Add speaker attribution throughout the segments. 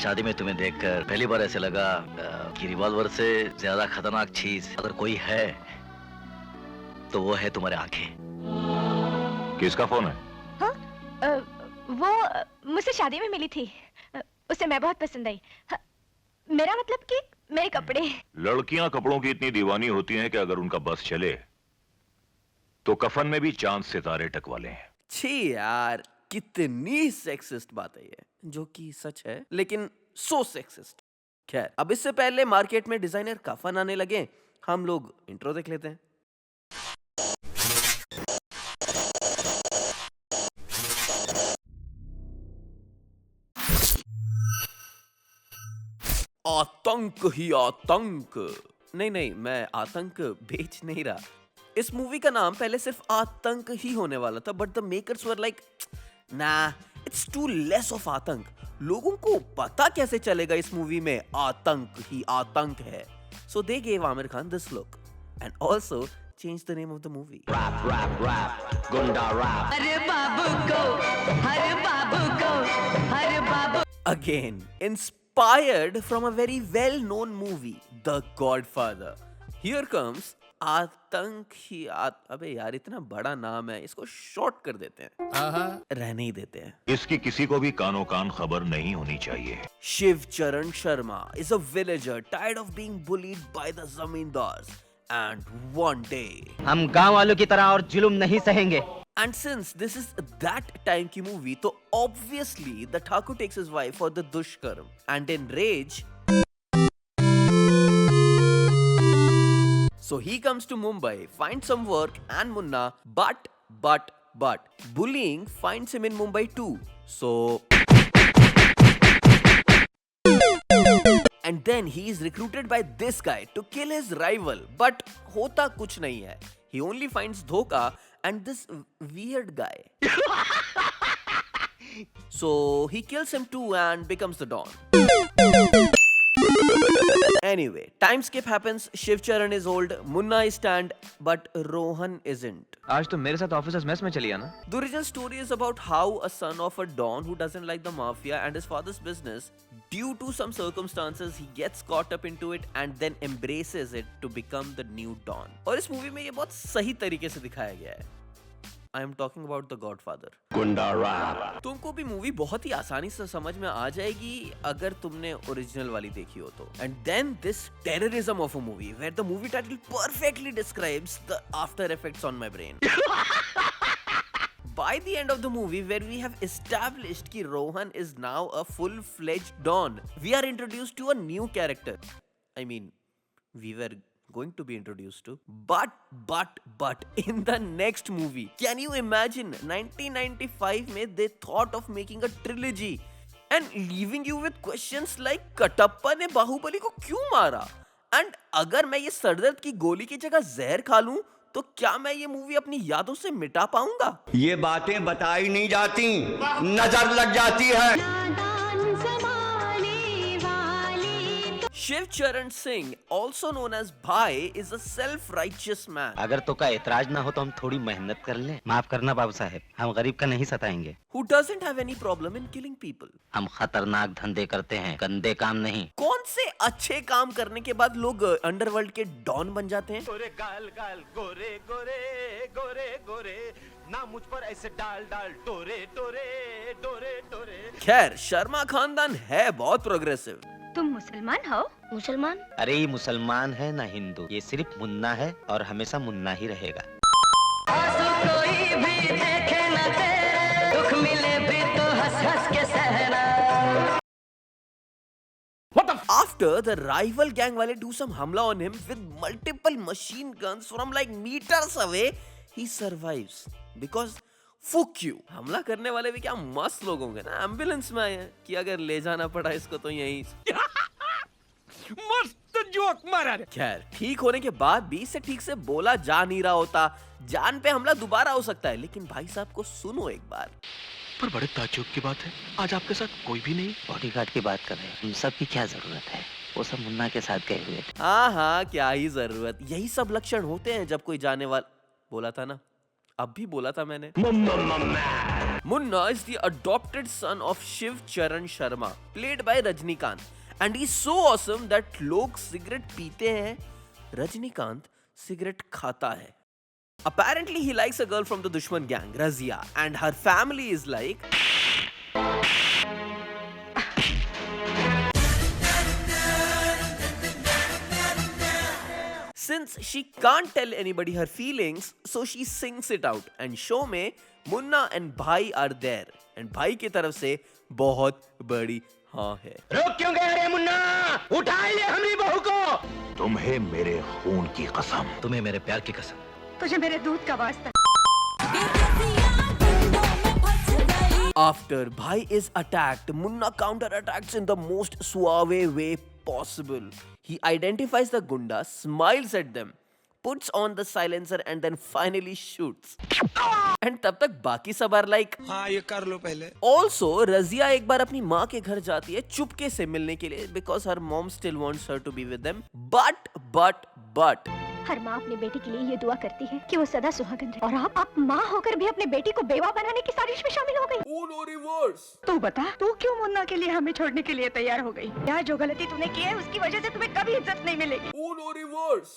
Speaker 1: शादी में तुम्हें देखकर पहली बार ऐसे लगा कि रिवॉल्वर से ज्यादा खतरनाक चीज अगर कोई है तो वो है तुम्हारे आंखें।
Speaker 2: किसका फोन है?
Speaker 3: हाँ? वो मुझसे शादी में मिली थी। उसे मैं बहुत पसंद आई। हाँ, मेरा मतलब कि मेरे कपड़े।
Speaker 2: लड़कियां कपड़ों की इतनी दीवानी होती हैं कि अगर उनका बस चले तो कफन में भी चांद सितारे टकवा लें।
Speaker 4: छी यार, कितनी सेक्सिस्ट बात है ये, जो कि सच है, लेकिन सो सेक्सिस्ट। खैर, अब इससे पहले मार्केट में डिजाइनर कफन आने लगे, हम लोग इंट्रो देख लेते हैं। आतंक ही आतंक। नहीं, मैं आतंक बेच नहीं रहा। इस मूवी का नाम पहले सिर्फ आतंक ही होने वाला था, but the makers were like, ना, इट्स टू लेस ऑफ आतंक। लोगों को पता कैसे चलेगा इस मूवी में आतंक ही आतंक है? So they gave Aamir Khan this look and also change the name of the movie.
Speaker 1: रैप गुंडा रैप।
Speaker 5: हरे बाबू को, हरे बाबू को, हरे बाबू।
Speaker 4: Again, inspired from a very well-known movie, The Godfather. Here comes आतंक ही अबे यार, इतना बड़ा नाम है, इसको शॉर्ट कर देते हैं, रहने ही देते हैं।
Speaker 2: इसकी किसी को भी कानो कान खबर नहीं होनी चाहिए।
Speaker 4: शिव चरण Sharma is a villager tired of being bullied by the zamindars, and one day,
Speaker 6: हम गांव वालों की तरह और जुल्म नहीं सहेंगे।
Speaker 4: and since this is that time की movie, तो obviously the Thakur takes his wife for the dushkarm, and in rage, so he comes to Mumbai, finds some work and Munna, but bullying finds him in Mumbai too. So, and then he is recruited by this guy to kill his rival, but होता कुछ नहीं है. He only finds धोखा and this weird guy. So he kills him too and becomes the Don. Anyway, time skip happens. Shiv Charan is old, Munna is tanned, but Rohan isn't.
Speaker 6: आज तो मेरे साथ officers mess में चली आना।
Speaker 4: The original story is about how a son of a don who doesn't like the mafia and his father's business, due to some circumstances, he gets caught up into it and then embraces it to become the new don. और इस movie में ये बहुत सही तरीके से दिखाया गया है। I am talking about The Godfather.
Speaker 1: गुंडा रैप।
Speaker 4: तुमको भी मूवी बहुत ही आसानी से समझ में आ जाएगी अगर तुमने ओरिजिनल वाली देखी हो तो। And then this terrorism of a movie, where the movie title perfectly describes the after effects on my brain. By the end of the movie, where we have established कि Rohan is now a full-fledged Don, we are introduced to a new character. I mean, we were going to be introduced to, but in the next movie, can you imagine 1995 में they thought of making a trilogy and leaving you with questions like Kattappa ने बाहुबली को क्यों मारा, and अगर मैं ये सरदर्द की गोली की जगह जहर खा लूं तो क्या मैं ये मूवी अपनी यादों से मिटा पाऊंगा?
Speaker 7: ये बातें बताई नहीं जाती, नजर लग जाती है।
Speaker 4: Shiv Charan Singh, also known as Bhai, is a self-righteous man.
Speaker 6: अगर तो का एतराज ना हो तो हम थोड़ी मेहनत कर लें। माफ करना बाबू साहब, हम गरीब का नहीं सताएंगे।
Speaker 4: Who doesn't have any problem in killing people.
Speaker 6: हम खतरनाक धंधे करते हैं, गंदे काम नहीं।
Speaker 4: कौन से अच्छे काम करने के बाद लोग अंडरवर्ल्ड के डॉन बन जाते हैं?
Speaker 8: गोरे गाल गाल गोरे गोरे गोरे गोरे ना मुझ पर ऐसे डाल डाल टोरे टोरे टोरे टोरे।
Speaker 4: खैर, शर्मा खानदान है बहुत प्रोग्रेसिव।
Speaker 3: तुम मुसलमान हो?
Speaker 5: मुसलमान?
Speaker 6: अरे ये मुसलमान है ना हिंदू, ये सिर्फ मुन्ना है और हमेशा मुन्ना ही रहेगा।
Speaker 5: कोई भी देखे ना तेरे दुख मिले भी तो हंस हंस के सहना।
Speaker 4: After the rival gang wale do some hamla on him with multiple machine guns from like meters away, he survives because fuck you. हमला करने वाले भी क्या मस्त लोग होंगे ना, एम्बुलेंस में आए हैं कि अगर ले जाना पड़ा इसको तो यहीं।
Speaker 8: मस्त जोक मारा रे।
Speaker 4: खैर, ठीक होने के बाद भी इसे ठीक से बोला जा नहीं रहा होता। जान पे हमला दोबारा हो सकता है, लेकिन भाई साहब को सुनो एक बार।
Speaker 1: पर बड़े ताज्जुब की बात है, आज आपके साथ कोई भी नहीं।
Speaker 6: बॉडीगार्ड की बात कर रहे हैं, हम सब की क्या जरूरत है? वो सब मुन्ना के साथ गए हुए थे।
Speaker 4: हाँ, क्या ही जरूरत, यही सब लक्षण होते हैं जब कोई जाने वाला। बोला था ना, अब भी बोला था मैंने। Munna is the adopted son of Shiv Charan Sharma, played by Rajnikant, and he's so awesome that लोग सिगरेट पीते हैं, रजनीकांत सिगरेट खाता है. Apparently he likes a girl from the Dushman gang, Razia, and her family is like since she can't tell anybody her feelings, so she sings it out. And show में Munna and भाई are there. And भाई की तरफ से बहुत बड़ी हाँ है.
Speaker 7: रोक क्यों गए रे मुन्ना? उठा ले हमारी बहू को.
Speaker 2: तुम्हें मेरे खून की कसम.
Speaker 1: तुम्हें मेरे प्यार की कसम.
Speaker 3: तुझे मेरे दूध का वास्ता.
Speaker 4: After Bhai is attacked, Munna counter-attacks in the most suave way possible. He identifies the gunda, smiles at them, puts on the silencer and then finally shoots. And तब तक बाकी सब are like,
Speaker 8: हाँ ये कर लो पहले.
Speaker 4: Also, Razia एक बार अपनी माँ के घर जाती है चुपके से मिलने के लिए because her mom still wants her to be with them. But
Speaker 3: हर माँ अपनी बेटी के लिए ये दुआ करती है कि वो सदा सुहागन रहे. और आप माँ होकर भी अपने बेटी को बेवा बनाने की साजिश में शामिल हो गई.
Speaker 4: oh no reverse.
Speaker 3: तू बता, तू क्यों मुन्ना के लिए हमें छोड़ने के लिए तैयार हो गई? क्या जो गलती तूने की है उसकी वजह से तुम्हें कभी इज्जत नहीं मिलेगी.
Speaker 4: oh no reverse.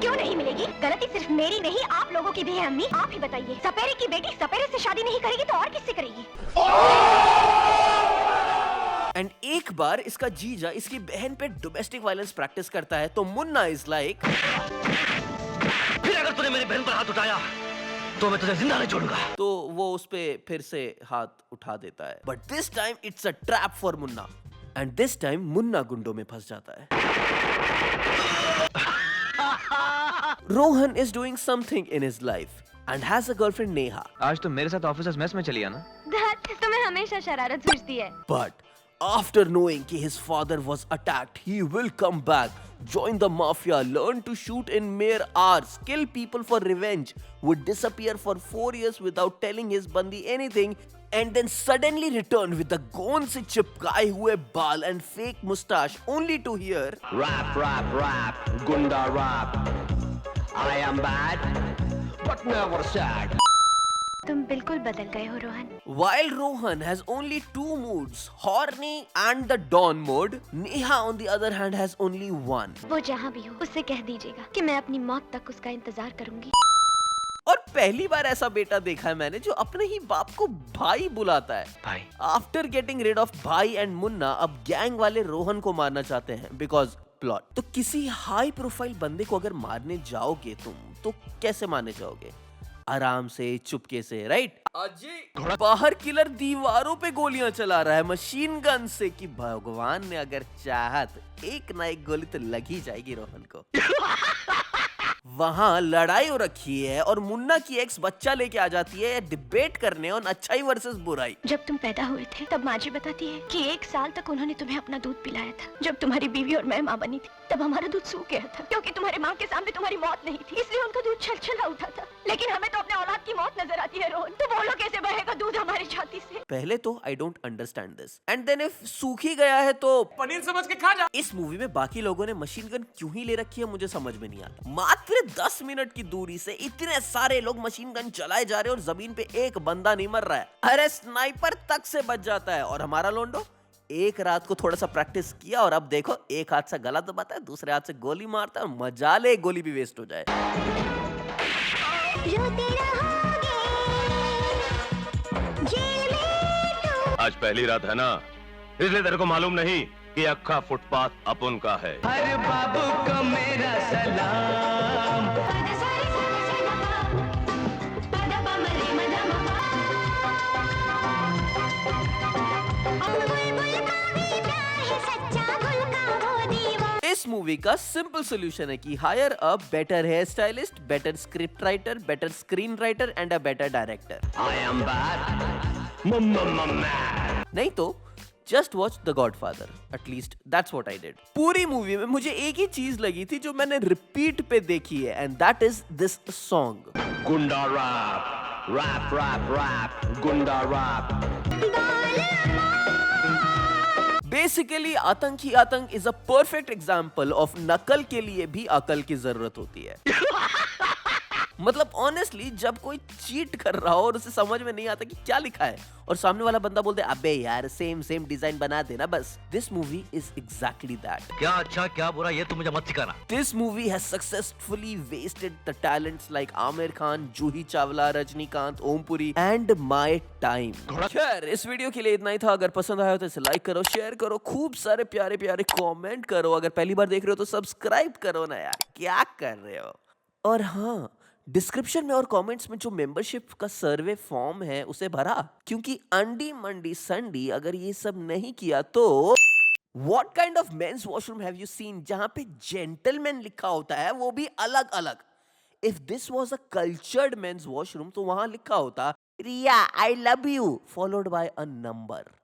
Speaker 3: क्यों नहीं मिलेगी? गलती सिर्फ मेरी नहीं, आप लोगों की भी है अम्मी. आप ही बताइए, सपेरे की बेटी सपेरे से शादी नहीं करेगी तो और किससे करेगी?
Speaker 4: एंड एक बार इसका जीजा इसकी बहन पे डोमेस्टिक वायलेंस प्रैक्टिस करता है तो मुन्ना इज लाइक,
Speaker 1: फिर अगर तूने मेरी बहन पर हाथ उठाया तो मैं तुझे जिंदा नहीं छोड़ूंगा.
Speaker 4: तो वो उस पे फिर से हाथ उठा देता है. But this time it's a trap for Munna and this time Munna गुंडों में फंस जाता है. Rohan is doing something in his life and has a girlfriend Neha.
Speaker 9: आज तो मेरे साथ ऑफिसर्स मेस में चली आना.
Speaker 3: तुम्हें हमेशा शरारत सूझती है.
Speaker 4: But after knowing that his father was attacked, he will come back, join the mafia, learn to shoot in mere hours, kill people for revenge, would disappear for 4 years without telling his bandi anything, and then suddenly return with the gone se chipkaye hue baal and fake mustache, only to hear
Speaker 7: rap, gunda rap. I am bad, but never sad.
Speaker 3: तुम बिल्कुल बदल गए हो Rohan.
Speaker 4: While Rohan has only 2 moods, horny and the dawn mode, Neha on the other hand has only 1.
Speaker 3: वो जहाँ भी हो उससे कह दीजिएगा कि मैं अपनी मौत तक उसका इंतजार करूंगी.
Speaker 4: और पहली बार ऐसा बेटा देखा है मैंने जो अपने ही बाप को भाई बुलाता है.
Speaker 1: भाई.
Speaker 4: आफ्टर गेटिंग रिड ऑफ भाई एंड मुन्ना, अब गैंग वाले रोहन को मारना चाहते हैं बिकॉज प्लॉट. तो किसी हाई प्रोफाइल बंदे को अगर मारने जाओगे तुम तो कैसे मारने जाओगे? आराम से, चुपके से, राइट? अजय बाहर किलर दीवारों पे गोलियां चला रहा है मशीन गन से कि भगवान ने अगर चाहत एक ना एक गोली तो लग ही जाएगी रोहन को. वहां लड़ाई हो रखी है और मुन्ना की एक्स बच्चा लेके आ जाती है डिबेट करने और अच्छाई वर्सेस बुराई.
Speaker 3: जब तुम पैदा हुए थे तब माँ जी बताती है कि 1 साल तक उन्होंने तुम्हें अपना दूध पिलाया था. जब तुम्हारी बीवी और मैं माँ बनी थी तब हमारा दूध सूख गया था क्योंकि तुम्हारे माँ के सामने तुम्हारी मौत नहीं थी, इसलिए उनका दूध छलछला उठा था. लेकिन हमें तो अपने औलाद की मौत नजर आती है रोहन. तो बोलो कैसे बहेगा दूध हमारी छाती से?
Speaker 4: पहले तो I don't understand this and then if सूख ही गया है तो
Speaker 8: पनीर समझ के खा जा.
Speaker 4: इस मूवी में बाकी लोगों ने मशीन गन क्यों ही ले रखी है मुझे समझ में नहीं आता. मात्र 10 मिनट की दूरी से इतने सारे लोग मशीन गन चलाए जा रहे हैं और जमीन पे एक बंदा नहीं मर रहा है. अरे स्नाइपर तक से बच जाता है. और हमारा लोंडो एक रात को थोड़ा सा प्रैक्टिस किया और अब देखो एक हाथ से गला दबाता है, दूसरे हाथ से गोली मारता है. मजा ले, गोली भी वेस्ट हो जाए.
Speaker 2: आज पहली रात है ना, इसलिए तेरे को मालूम नहीं कि अक्खा फुटपाथ अपन का है.
Speaker 5: हर बाबू को मेरा सलाम.
Speaker 4: इस मूवी का सिंपल सोल्यूशन है कि hire a better hair stylist, better script writer, better screen writer and a better director.
Speaker 7: I am bad,
Speaker 4: नहीं तो just watch the Godfather. At least that's what I did. पूरी मूवी में मुझे एक ही चीज लगी थी जो मैंने रिपीट पे देखी है and that is this song.
Speaker 7: gunda rap, gunda rap.
Speaker 4: Basically आतंक ही आतंक is a perfect example of नकल के लिए भी अकल की जरूरत होती है. मतलब ऑनेस्टली जब कोई चीट कर रहा हो और उसे समझ में नहीं आता कि क्या लिखा है और सामने वाला बंदा बोलते अबे यार सेम सेम डिजाइन बना देना बस, this movie is exactly that.
Speaker 1: क्या अच्छा क्या बुरा ये तुम मुझे मत सिखाना।
Speaker 4: This movie has successfully wasted the talents like Aamir Khan, Juhi Chawla, Rajnikant, Om Puri and my time। खैर इस वीडियो के लिए इतना ही था। अगर पसंद आया तो इसे लाइक करो, शेयर करो, खूब सारे प्यारे प्यारे कमेंट करो। अगर पहली बार देख रहे हो तो सब्सक्राइब करो ना यार, क्या कर रहे हो। और हाँ, डिस्क्रिप्शन में और कमेंट्स में जो मेंबरशिप का सर्वे फॉर्म है उसे भरा, क्योंकि अंडी मंडी संडी अगर ये सब नहीं किया तो What kind of men's washroom have you seen जहां पे gentleman लिखा होता है वो भी अलग अलग। If this was a cultured men's washroom तो वहां लिखा होता रिया I love you followed by a number।